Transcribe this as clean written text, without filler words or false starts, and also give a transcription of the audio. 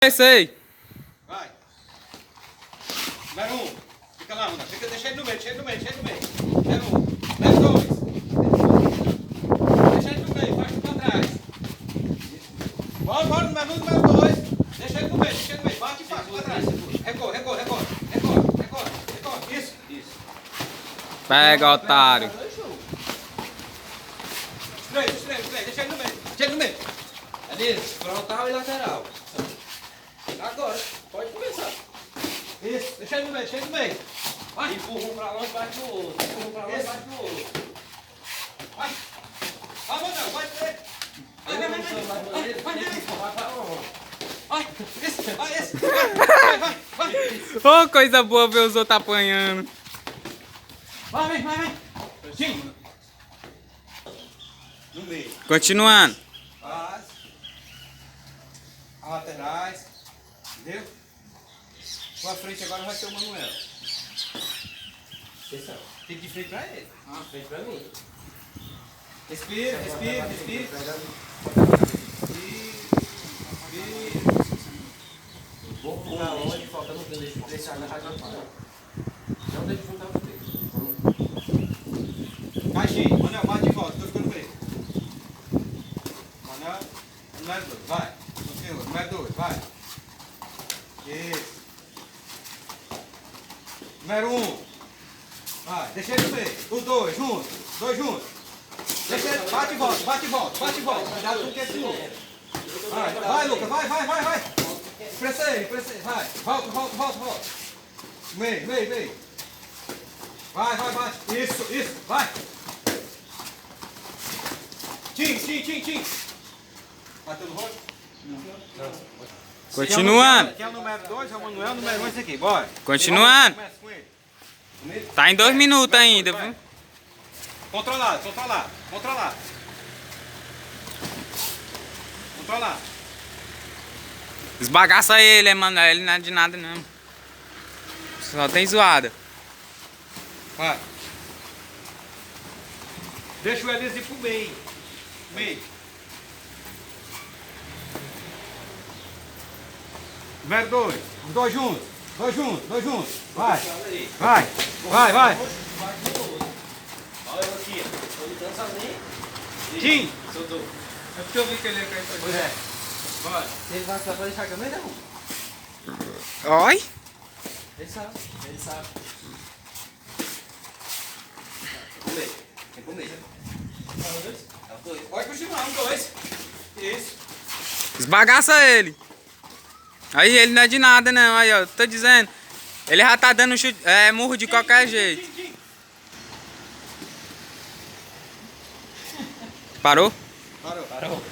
Esse aí. Vai. Número 1. Fica lá, Ana. Deixa ele no meio, deixa ele no meio, deixa ele no meio. Número 1. Número 2. Deixa ele no meio, faz pra trás. Bora, bora, número 1, número 2. Deixa ele no meio, deixa ele no meio. Bate e faz pra trás. Recorre, recorre, recorre. Recorre, recorre, recorre. Isso, isso. Pega, otário. Estreio. Deixa ele no meio. Deixa ele no meio. Ali, frontal e lateral. Agora, pode começar. Isso, deixa ele no meio, deixa ele no meio. Vai. Empurra um pra lá e bate no outro. Empurra um pra lá e bate no outro. Vai. Vai, não, vai. Vai, esse. Vai. Ô, coisa boa ver os outros apanhando. Vai. Sim. No meio. Continuando. As laterais. Entendeu? Sua frente agora vai ser o Manuel. Atenção. Tem que ir de frente pra ele. Frente pra mim. Respira. Vou pular longe, faltando um tempo. Deixa a rádio parar. Não deixa juntar os dedos. Caixinha. Manuel, bate de volta. Tô ficando preso. Manuel, número 2. Vai. Continua. Número 2. Vai. Isso. Número 1. Vai. Deixa ele no meio. Os dois juntos. Dois juntos. Deixa ele. Bate e volta. Cuidado com o que é esse outro. Vai, Lucas. Vai. Pressa ele. Vai. Volta. Meio. Vai. Isso. Vai. Tim. Bateu no rosto? Não. Continuando. Aqui é o número 2, é o Manuel, o número 1 é esse aqui. Bora. Continuando. Começa com ele. Tá em 2 minutos ainda, viu? Controlado. Esbagaça ele, mano. Ele não é de nada, não. Só tem zoada. Vai. Deixa o Elias ir pro meio. Número 2. Os dois juntos. Vai. Bate no outro. Olha eu aqui, tô lutando sozinho. Tim. Soltou. É porque eu vi que ele ia cair pra Pois é. Bora. Ele vai pra deixar a câmera, não. Oi? Ele sabe. Tem com medo. Pode continuar, 1, 2. Isso. Esbagaça ele. Aí ele não é de nada, não. Aí, ó. Tô dizendo. Ele já tá dando chute, murro de qualquer jeito. Tim. Parou? Parou.